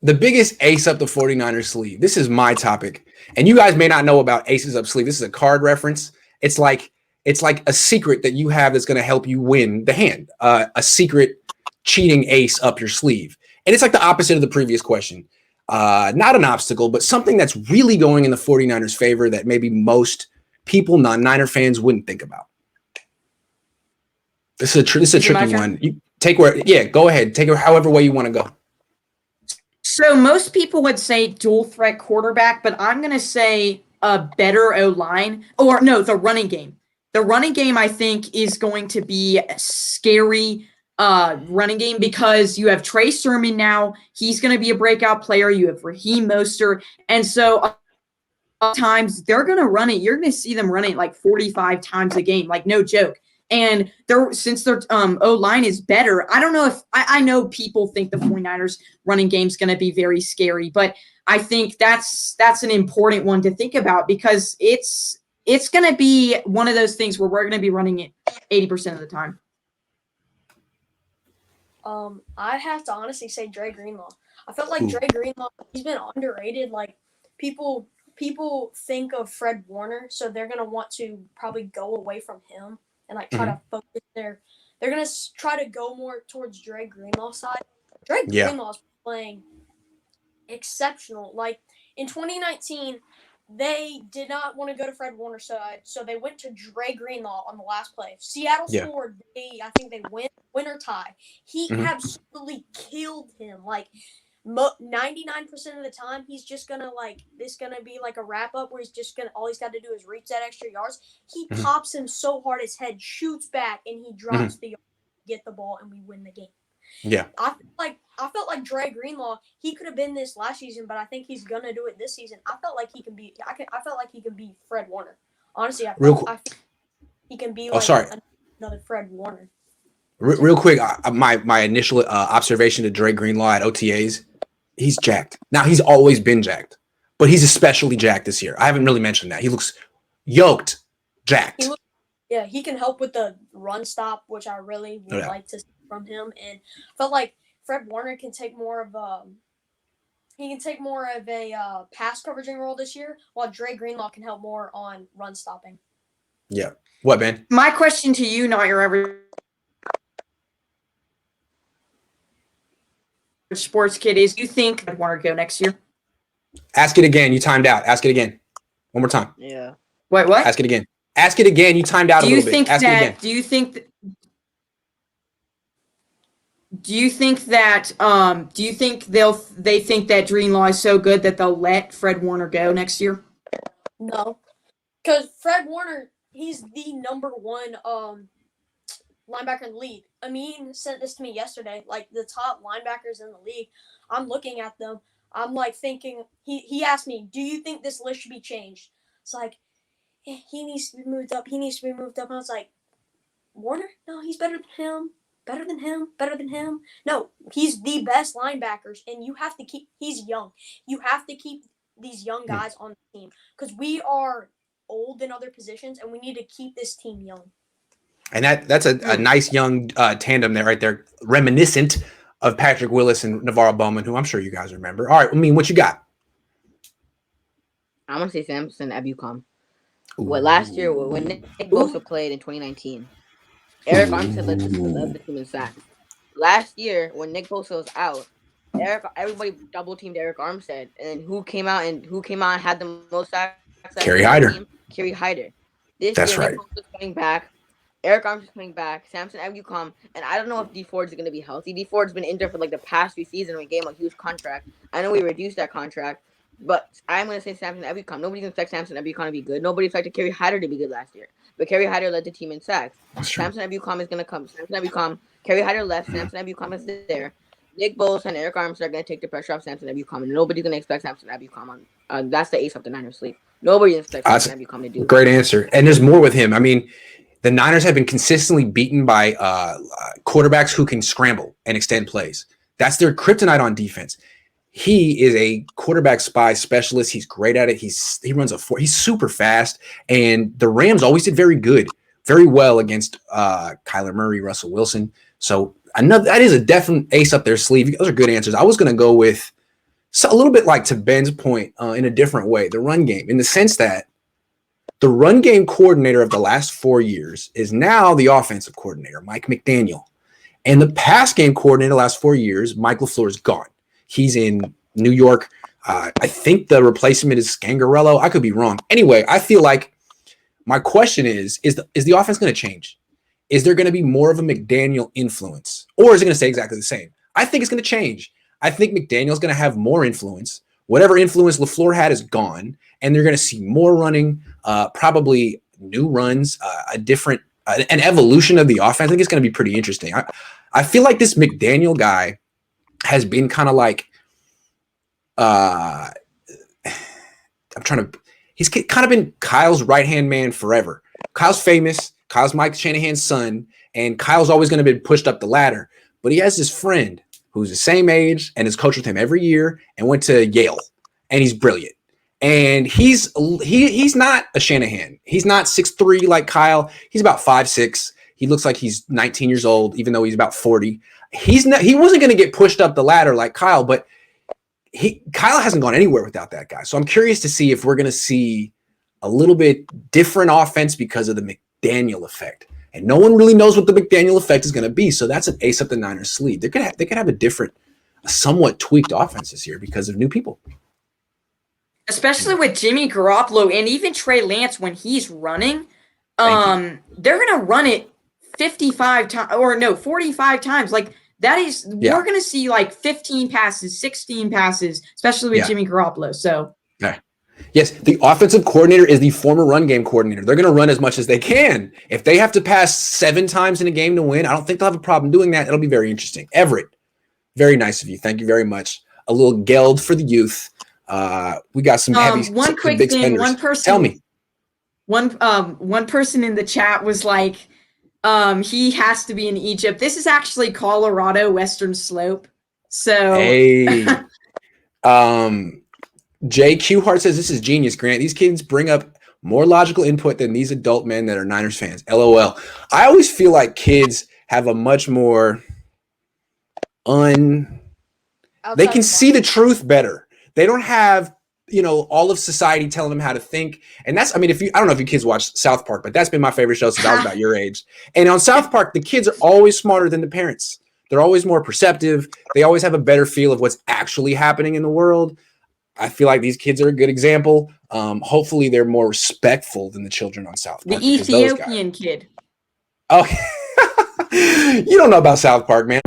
The biggest ace up the 49ers sleeve. This is my topic. And you guys may not know about aces up sleeve. This is a card reference. It's like a secret that you have that's going to help you win the hand. A secret cheating ace up your sleeve. And it's like the opposite of the previous question. Not an obstacle, but something that's really going in the 49ers' favor that maybe most people, non-Niner fans, wouldn't think about. This is a tricky one. You take go ahead. Take it however way you want to go. So most people would say dual threat quarterback, but I'm going to say a better O-line. Or no, the running game. The running game, I think, is going to be a scary running game because you have Trey Sermon now. He's going to be a breakout player. You have Raheem Mostert. And so times they're going to run it. You're going to see them run it like 45 times a game, like no joke. And since their O-line is better, I don't know if I know people think the 49ers running game is going to be very scary, but I think that's an important one to think about because it's going to be one of those things where we're going to be running it 80% of the time. I have to honestly say Dre Greenlaw. I felt like Dre Greenlaw, he's been underrated. Like people think of Fred Warner, so they're going to want to probably go away from him. And like try to focus they're gonna try to go more towards Dre Greenlaw's side. Dre Greenlaw's playing exceptional. Like in 2019, they did not want to go to Fred Warner's side, so they went to Dre Greenlaw on the last play. Seattle scored. I think they win or tie. He absolutely killed him. Like 99% of the time, he's just gonna be like a wrap up where he's just gonna all he's got to do is reach that extra yards. He pops him so hard his head shoots back and he drops the yard, get the ball, and we win the game. Yeah, I felt like Dre Greenlaw. He could have been this last season, but I think he's gonna do it this season. I felt like he can be. I felt like he can be Fred Warner. Honestly, I feel he can be like another Fred Warner. Real quick, my initial observation to Dre Greenlaw at OTAs. He's jacked. Now, he's always been jacked, but he's especially jacked this year. I haven't really mentioned that. He looks yoked, jacked. He can help with the run stop, which I really would like to see from him. And I felt like Fred Warner can take more of a pass coveraging role this year, while Dre Greenlaw can help more on run stopping. Yeah. What, man? My question to you, not your average sports kid, is you think I'd want to go next year? Ask it again. You timed out. Ask it again. One more time. Yeah. Wait, what? Ask it again. Ask it again. You timed out a little bit. Ask it again. Do you think they think that Greenlaw is so good that they'll let Fred Warner go next year? No. Because Fred Warner, he's the number one linebacker in the league. Amin sent this to me yesterday. Like the top linebackers in the league, I'm looking at them. I'm like thinking. He asked me, "Do you think this list should be changed?" It's like he needs to be moved up. He needs to be moved up. And I was like, Warner? No, he's better than him. Better than him. Better than him. No, he's the best linebackers, and you have to keep. He's young. You have to keep these young guys on the team because we are old in other positions, and we need to keep this team young. And that's a nice young tandem there, right there, reminiscent of Patrick Willis and Navarro Bowman, who I'm sure you guys remember. All right, I mean, what you got? I'm gonna say Samson Ebukam. What last year when Nick Bosa played in 2019, Eric Armstead led the team in sacks. Last year when Nick Bosa was out, everybody double teamed Eric Armstead, and who came out and had the most sacks? Kerry Hyder. Kerry Hyder. This That's year, right. Nick Bosa's coming back. Eric Armstead's coming back. Samson Ebukam, and I don't know if D Ford's going to be healthy. D Ford's been injured for like the past few seasons. We gave him a huge contract. I know we reduced that contract, but I'm going to say Samson Ebukam. Nobody can expect Samson Ebukam to be good. Nobody expected Kerry Hyder to be good last year, but Kerry Hyder led the team in sacks. Samson Ebukam is going to come. Samson Ebukam. Kerry Hyder left. Samson Ebukam is there. Nick Bosa and Eric Armstead are going to take the pressure off Samson Ebukam, and nobody's going to expect Samson Ebukam on. That's the ace of the Niners sleep. Nobody expects Samson Ebukam to do. Great answer. And there's more with him. I mean, the Niners have been consistently beaten by quarterbacks who can scramble and extend plays. That's their kryptonite on defense. He is a quarterback spy specialist. He's great at it. He runs he's super fast. And the Rams always did very well against Kyler Murray, Russell Wilson. So that is a definite ace up their sleeve. Those are good answers. I was going to go with So a little bit like to Ben's point in a different way, the run game, in the sense that the run game coordinator of the last 4 years is now the offensive coordinator, Mike McDaniel. And the pass game coordinator the last 4 years, Mike LaFleur, is gone. He's in New York. I think the replacement is Scangarello. I could be wrong. Anyway, I feel like my question is the offense going to change? Is there going to be more of a McDaniel influence? Or is it going to stay exactly the same? I think it's going to change. I think McDaniel's going to have more influence. Whatever influence LaFleur had is gone. And they're going to see more running, probably new runs, an evolution of the offense. I think it's going to be pretty interesting. I feel like this McDaniel guy has been kind of like, he's kind of been Kyle's right-hand man forever. Kyle's famous. Kyle's Mike Shanahan's son. And Kyle's always going to be pushed up the ladder. But he has this friend who's the same age and has coached with him every year and went to Yale. And he's brilliant. And he's not a Shanahan. He's not 6'3" like Kyle. He's about 5'6". He looks like he's 19 years old, even though he's about 40. He wasn't going to get pushed up the ladder like Kyle, but Kyle hasn't gone anywhere without that guy. So I'm curious to see if we're going to see a little bit different offense because of the McDaniel effect. And no one really knows what the McDaniel effect is going to be. So that's an ace up the Niners' sleeve. They could have a somewhat tweaked offense this year because of new people. Especially with Jimmy Garoppolo and even Trey Lance when he's running, they're going to run it 45 times. Like that is, we're going to see like 15 passes, 16 passes, especially with Jimmy Garoppolo. So, yes, the offensive coordinator is the former run game coordinator. They're going to run as much as they can. If they have to pass 7 times in a game to win, I don't think they'll have a problem doing that. It'll be very interesting. Everett, very nice of you. Thank you very much. A little geld for the youth. We got some heavy. One quick big thing. spenders. One person. Tell me. One person in the chat was like, he has to be in Egypt. This is actually Colorado Western Slope. So. Hey. JQ Hart says this is genius, Grant. These kids bring up more logical input than these adult men that are Niners fans. LOL. I always feel like kids have a much more they can see the truth better. They don't have, all of society telling them how to think. And that's, I don't know if you kids watch South Park, but that's been my favorite show since I was about your age. And on South Park, the kids are always smarter than the parents. They're always more perceptive. They always have a better feel of what's actually happening in the world. I feel like these kids are a good example. Hopefully they're more respectful than the children on South Park. The Ethiopian kid. Oh, you don't know about South Park, man.